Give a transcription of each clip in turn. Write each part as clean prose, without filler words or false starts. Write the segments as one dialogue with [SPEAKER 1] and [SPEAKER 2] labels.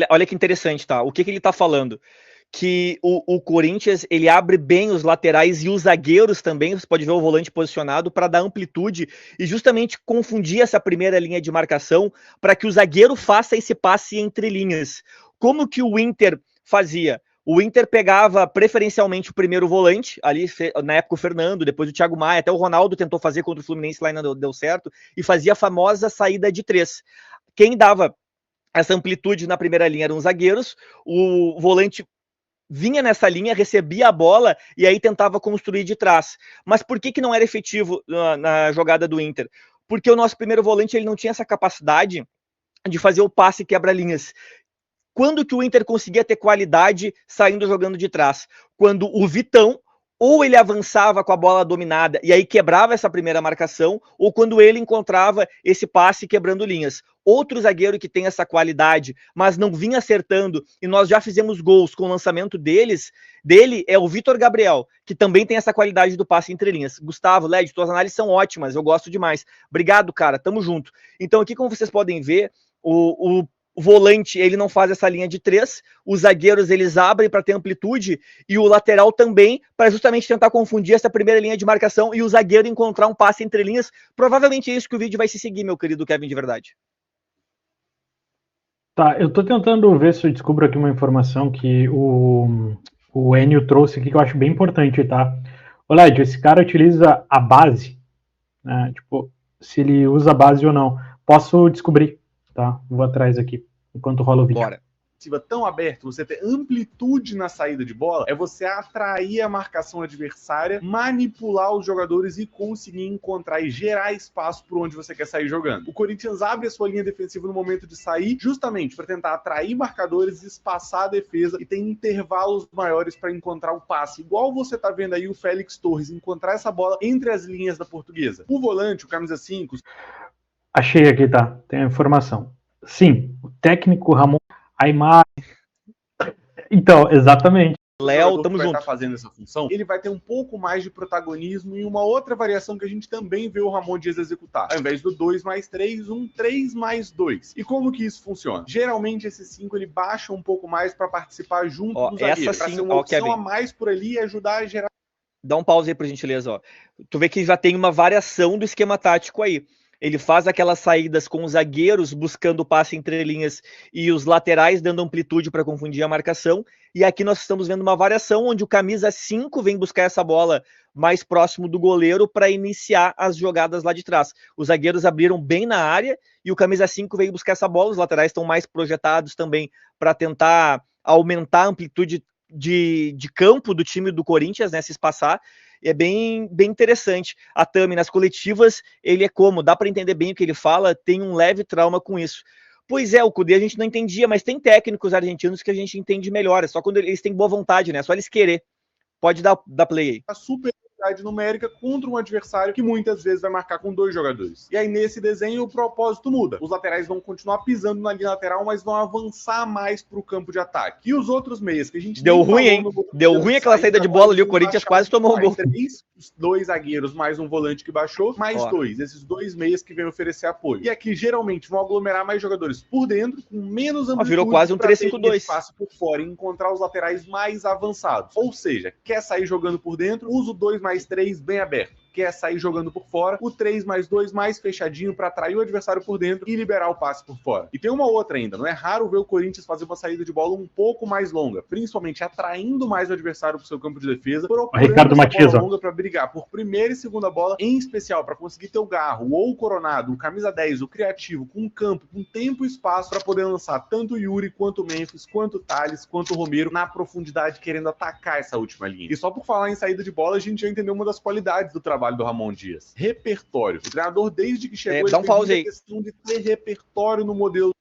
[SPEAKER 1] Olha que interessante, tá? O que ele tá falando? Que o Corinthians, ele abre bem os laterais e os zagueiros também, você pode ver o volante posicionado para dar amplitude e justamente confundir essa primeira linha de marcação para que o zagueiro faça esse passe entre linhas. Como que o Inter fazia? O Inter pegava preferencialmente o primeiro volante, ali na época o Fernando, depois o Thiago Maia, até o Ronaldo tentou fazer contra o Fluminense lá e não deu certo, e fazia a famosa saída de 3. Quem dava essa amplitude na primeira linha eram os zagueiros, o volante vinha nessa linha, recebia a bola e aí tentava construir de trás. Mas por que não era efetivo na jogada do Inter? Porque o nosso primeiro volante ele não tinha essa capacidade de fazer o passe quebra-linhas. Quando que o Inter conseguia ter qualidade saindo jogando de trás? Quando o Vitão ou ele avançava com a bola dominada e aí quebrava essa primeira marcação, ou quando ele encontrava esse passe quebrando linhas. Outro zagueiro que tem essa qualidade, mas não vinha acertando, e nós já fizemos gols com o lançamento dele é o Vitor Gabriel, que também tem essa qualidade do passe entre linhas. Gustavo, Led, tuas análises são ótimas, eu gosto demais. Obrigado, cara, tamo junto. Então aqui, como vocês podem ver, o volante ele não faz essa linha de 3, os zagueiros eles abrem para ter amplitude e o lateral também, para justamente tentar confundir essa primeira linha de marcação e o zagueiro encontrar um passe entre linhas. Provavelmente é isso que o vídeo vai se seguir, meu querido Kevin de verdade.
[SPEAKER 2] Tá, eu tô tentando ver se eu descubro aqui uma informação que o Enio trouxe aqui que eu acho bem importante, tá? Ô Led, esse cara utiliza a base, né? Tipo, se ele usa a base ou não. Posso descobrir, tá? Vou atrás aqui, enquanto rola o vídeo.
[SPEAKER 1] Bora.
[SPEAKER 3] Tão aberto, você ter amplitude na saída de bola, é você atrair a marcação adversária, manipular os jogadores e conseguir encontrar e gerar espaço por onde você quer sair jogando. O Corinthians abre a sua linha defensiva no momento de sair, justamente para tentar atrair marcadores, espaçar a defesa e ter intervalos maiores para encontrar o passe. Igual você tá vendo aí o Félix Torres encontrar essa bola entre as linhas da Portuguesa. O volante, o camisa 5...
[SPEAKER 2] Achei aqui, tá? Tem a informação. Sim, o técnico Ramon Aimar. Então, exatamente.
[SPEAKER 1] Léo, tamo
[SPEAKER 3] vai
[SPEAKER 1] junto.
[SPEAKER 3] estar fazendo essa função, ele vai ter um pouco mais de protagonismo e uma outra variação que a gente também vê o Ramon Dias executar. Ao invés do 2+3, um 3+2. E como que isso funciona? Geralmente esse 5 ele baixa um pouco mais para participar junto do zagueiro.
[SPEAKER 1] Essa sim,
[SPEAKER 3] ser uma opção
[SPEAKER 1] Kevin,
[SPEAKER 3] a mais por ali e ajudar a gerar.
[SPEAKER 1] dá um pause aí por gentileza, ó. Tu vê que já tem uma variação do esquema tático aí. Ele faz aquelas saídas com os zagueiros buscando o passe entre linhas e os laterais dando amplitude para confundir a marcação. E aqui nós estamos vendo uma variação onde o camisa 5 vem buscar essa bola mais próximo do goleiro para iniciar as jogadas lá de trás. Os zagueiros abriram bem na área e o camisa 5 veio buscar essa bola. Os laterais estão mais projetados também para tentar aumentar a amplitude de campo do time do Corinthians, né, se espaçar. É bem interessante. A Tami, nas coletivas, ele é como? Dá para entender bem o que ele fala, tem um leve trauma com isso. Pois é, o Cudê a gente não entendia, mas tem técnicos argentinos que a gente entende melhor, é só quando eles têm boa vontade, né? É só eles querer. Pode dar play aí.
[SPEAKER 3] A superioridade numérica contra um adversário que muitas vezes vai marcar com 2 jogadores. E aí nesse desenho o propósito muda. Os laterais vão continuar pisando na linha lateral, mas vão avançar mais pro campo de ataque. E os outros meias que a gente
[SPEAKER 1] deu ruim, hein? Deu ruim aquela saída de bola ali, o Corinthians quase tomou um gol.
[SPEAKER 3] 3, 2 zagueiros mais um volante que baixou, mais 2. Esses 2 meias que vêm oferecer apoio. E aqui geralmente vão aglomerar mais jogadores por dentro, com menos amplitude.
[SPEAKER 1] Virou quase um 3-5-2.
[SPEAKER 3] Espaço por fora e encontrar os laterais mais avançados. Ou seja, quer sair jogando por dentro, usa o 2+3 bem aberto. Quer sair jogando por fora, o 3+2 mais fechadinho para atrair o adversário por dentro e liberar o passe por fora. E tem uma outra ainda, não é raro ver o Corinthians fazer uma saída de bola um pouco mais longa, principalmente atraindo mais o adversário para o seu campo de defesa, procurando
[SPEAKER 2] Ricardo Matias,
[SPEAKER 3] bola longa para brigar por primeira e segunda bola, em especial para conseguir ter o Garro ou o Coronado, o camisa 10, o criativo, com campo, com tempo e espaço para poder lançar tanto o Yuri, quanto o Memphis, quanto o Thales, quanto o Romero na profundidade, querendo atacar essa última linha. E só por falar em saída de bola, a gente já entendeu uma das qualidades do trabalho do Ramon Dias. Repertório. O treinador, desde que chegou,
[SPEAKER 1] dá um pause aí.
[SPEAKER 3] A questão de ter repertório no modelo.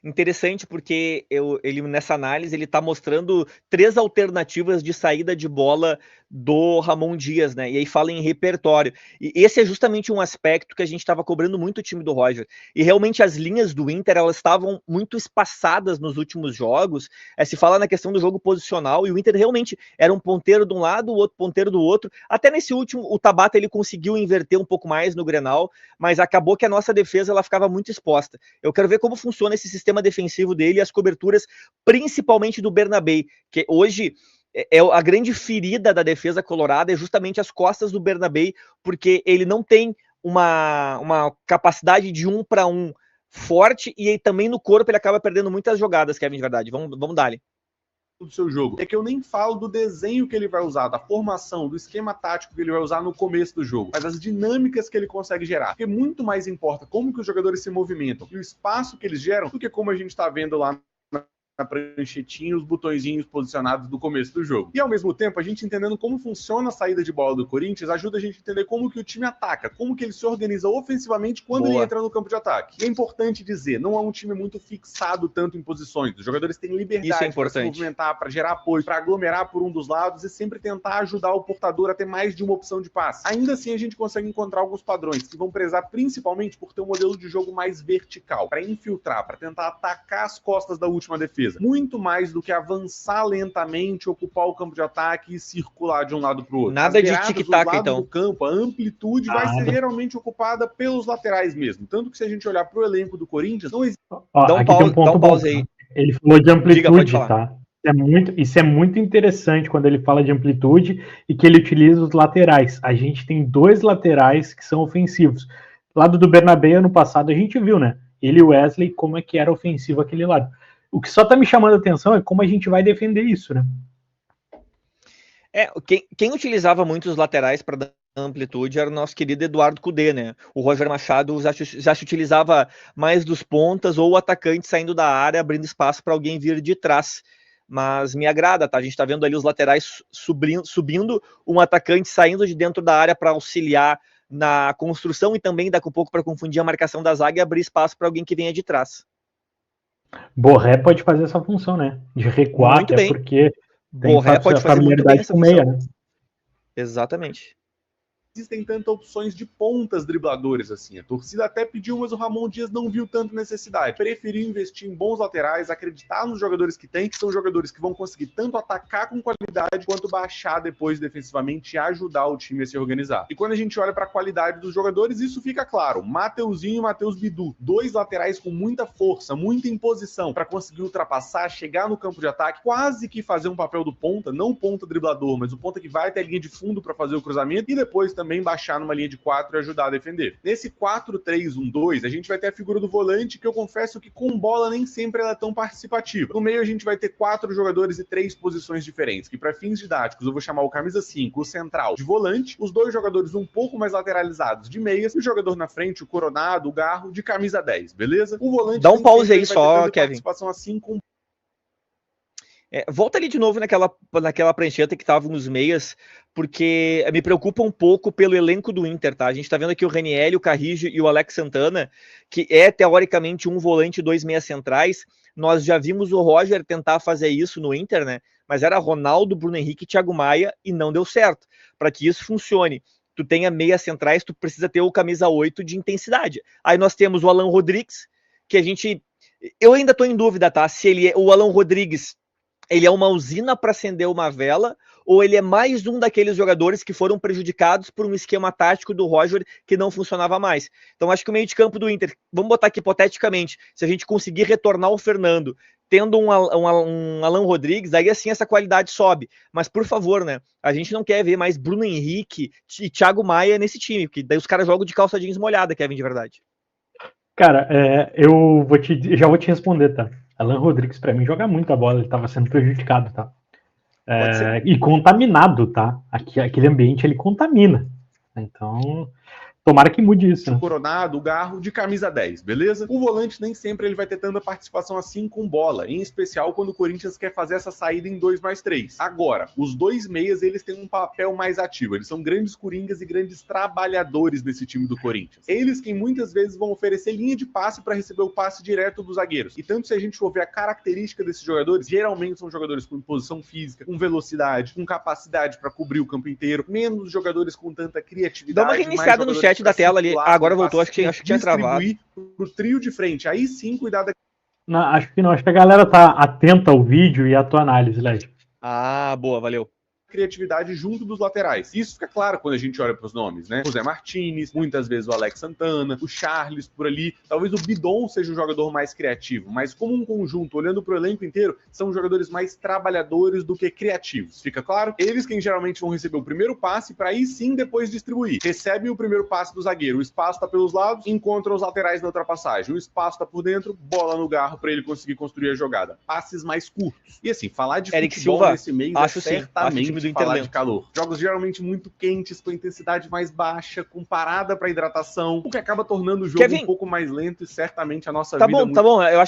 [SPEAKER 1] Interessante porque ele nessa análise ele tá mostrando 3 alternativas de saída de bola do Ramon Dias, né? E aí fala em repertório. E esse é justamente um aspecto que a gente estava cobrando muito o time do Roger. E realmente as linhas do Inter, elas estavam muito espaçadas nos últimos jogos. Se fala na questão do jogo posicional, e o Inter realmente era um ponteiro de um lado, o outro ponteiro do outro. Até nesse último, o Tabata ele conseguiu inverter um pouco mais no Grenal, mas acabou que a nossa defesa ela ficava muito exposta. Eu quero ver como funciona esse sistema esquema defensivo dele e as coberturas, principalmente do Bernabé, que hoje é a grande ferida da defesa colorada, é justamente as costas do Bernabé, porque ele não tem uma capacidade de 1 para 1 forte, e aí também no corpo ele acaba perdendo muitas jogadas, Kevin, de verdade. Vamos dar-lhe.
[SPEAKER 3] Do seu jogo. É que eu nem falo do desenho que ele vai usar, da formação, do esquema tático que ele vai usar no começo do jogo, mas as dinâmicas que ele consegue gerar. Porque muito mais importa como que os jogadores se movimentam e o espaço que eles geram do que como a gente está vendo lá na pranchetinha, os botõezinhos posicionados do começo do jogo. E ao mesmo tempo, a gente entendendo como funciona a saída de bola do Corinthians, ajuda a gente a entender como que o time ataca, como que ele se organiza ofensivamente quando ele entra no campo de ataque. E é importante dizer, não é um time muito fixado tanto em posições. Os jogadores têm liberdade para se movimentar, para gerar apoio, para aglomerar por um dos lados e sempre tentar ajudar o portador a ter mais de uma opção de passe. Ainda assim, a gente consegue encontrar alguns padrões que vão prezar principalmente por ter um modelo de jogo mais vertical, para infiltrar, para tentar atacar as costas da última defesa. Muito mais do que avançar lentamente, ocupar o campo de ataque e circular de um lado para o outro.
[SPEAKER 1] Nada de tic-tac, então.
[SPEAKER 3] Do campo, a amplitude vai ser geralmente ocupada pelos laterais mesmo. Tanto que se a gente olhar para o elenco do Corinthians, não existe...
[SPEAKER 2] Dá um pause aí. Ele falou de amplitude, tá? Isso é muito interessante quando ele fala de amplitude e que ele utiliza os laterais. A gente tem 2 laterais que são ofensivos. Lado do Bernabé, ano passado, a gente viu, né? Ele e o Wesley, como é que era ofensivo aquele lado. O que só tá me chamando a atenção é como a gente vai defender isso, né?
[SPEAKER 1] Quem utilizava muito os laterais para dar amplitude era o nosso querido Eduardo Cudê, né? O Roger Machado já se utilizava mais dos pontas ou o atacante saindo da área, abrindo espaço para alguém vir de trás. Mas me agrada, tá? A gente tá vendo ali os laterais subindo, um atacante saindo de dentro da área para auxiliar na construção e também daqui a pouco para confundir a marcação da zaga e abrir espaço para alguém que venha de trás.
[SPEAKER 2] Borré pode fazer essa função, né? De recuar,
[SPEAKER 1] muito bem.
[SPEAKER 2] Porque
[SPEAKER 1] Borré pode fazer muito bem essa função. Meia, né? Exatamente.
[SPEAKER 3] Existem tantas opções de pontas dribladores assim. A torcida até pediu, mas o Ramon Dias não viu tanta necessidade. Preferiu investir em bons laterais, acreditar nos jogadores que tem, que são jogadores que vão conseguir tanto atacar com qualidade, quanto baixar depois defensivamente e ajudar o time a se organizar. E quando a gente olha para a qualidade dos jogadores, isso fica claro. Mateuzinho e Matheus Bidu, 2 laterais com muita força, muita imposição para conseguir ultrapassar, chegar no campo de ataque, quase que fazer um papel do ponta, não o ponta driblador, mas o ponta que vai até a linha de fundo para fazer o cruzamento e depois também baixar numa linha de 4 e ajudar a defender. Nesse 4-3-1-2, a gente vai ter a figura do volante, que eu confesso que com bola nem sempre ela é tão participativa. No meio a gente vai ter 4 jogadores e 3 posições diferentes, que para fins didáticos eu vou chamar o camisa 5, o central, de volante, os 2 jogadores um pouco mais lateralizados de meias, e o jogador na frente, o Coronado, o Garro, de camisa 10, beleza? O volante...
[SPEAKER 1] Dá um pause aí só, Kevin.
[SPEAKER 3] Participação assim com...
[SPEAKER 1] Volta ali de novo naquela prancheta que estava nos meias, porque me preocupa um pouco pelo elenco do Inter, tá? A gente tá vendo aqui o Ranieri, o Carrijo e o Alex Santana, que é teoricamente um volante e 2 meias centrais. Nós já vimos o Roger tentar fazer isso no Inter, né? Mas era Ronaldo, Bruno Henrique e Thiago Maia e não deu certo. Para que isso funcione, tu tenha meias centrais, tu precisa ter o camisa 8 de intensidade. Aí nós temos o Alan Rodrigues, que eu ainda tô em dúvida, tá? Se o Alan Rodrigues ele é uma usina para acender uma vela, ou ele é mais um daqueles jogadores que foram prejudicados por um esquema tático do Roger que não funcionava mais. Então acho que o meio de campo do Inter, vamos botar aqui hipoteticamente, se a gente conseguir retornar o Fernando, tendo um Alan Rodrigues, aí assim essa qualidade sobe. Mas por favor, né, a gente não quer ver mais Bruno Henrique e Thiago Maia nesse time, porque daí os caras jogam de calça jeans molhada, Kevin, de verdade.
[SPEAKER 2] Cara, já vou te responder, tá? Alan Rodrigues, pra mim, joga muita bola, ele tava sendo prejudicado, tá? E contaminado, tá? Aquele ambiente, ele contamina. Então, tomara que mude isso. Né?
[SPEAKER 3] O Coronado, o Garro, de camisa 10, beleza? O volante nem sempre ele vai ter tanta participação assim com bola, em especial quando o Corinthians quer fazer essa saída em 2+3. Agora, os 2 meias, eles têm um papel mais ativo, eles são grandes coringas e grandes trabalhadores desse time do Corinthians. Eles quem muitas vezes vão oferecer linha de passe para receber o passe direto dos zagueiros. E tanto se a gente for ver a característica desses jogadores, geralmente são jogadores com posição física, com velocidade, com capacidade para cobrir o campo inteiro, menos jogadores com tanta criatividade.
[SPEAKER 1] Dá uma reiniciada no chat da tela ali. Agora voltou, acho que tinha travado.
[SPEAKER 3] Pro trio de frente. Aí sim, cuidado.
[SPEAKER 2] Não, acho que não. Acho que a galera tá atenta ao vídeo e à tua análise, Led.
[SPEAKER 1] Ah, boa, valeu.
[SPEAKER 3] criatividade junto dos laterais. Isso fica claro quando a gente olha para os nomes, né? O Zé Martinez, muitas vezes o Alex Santana, o Charles por ali, talvez o Bidon seja o jogador mais criativo, mas como um conjunto, olhando para o elenco inteiro, são jogadores mais trabalhadores do que criativos. Fica claro? Eles quem geralmente vão receber o primeiro passe para aí sim depois distribuir. Recebem o primeiro passe do zagueiro, o espaço tá pelos lados, encontram os laterais na ultrapassagem, o espaço tá por dentro, bola no garro para ele conseguir construir a jogada. Passes mais curtos. E assim, falar de
[SPEAKER 1] Eric
[SPEAKER 3] futebol
[SPEAKER 1] Silva,
[SPEAKER 3] nesse mês
[SPEAKER 1] acho
[SPEAKER 3] é
[SPEAKER 1] sim,
[SPEAKER 3] certamente
[SPEAKER 1] acho
[SPEAKER 3] falar de calor. Jogos geralmente muito quentes, com intensidade mais baixa, com parada para hidratação, o que acaba tornando o jogo
[SPEAKER 1] Kevin,
[SPEAKER 3] um pouco mais lento e certamente a nossa
[SPEAKER 1] tá
[SPEAKER 3] vida
[SPEAKER 1] bom,
[SPEAKER 3] muito...
[SPEAKER 1] tá bom, eu acho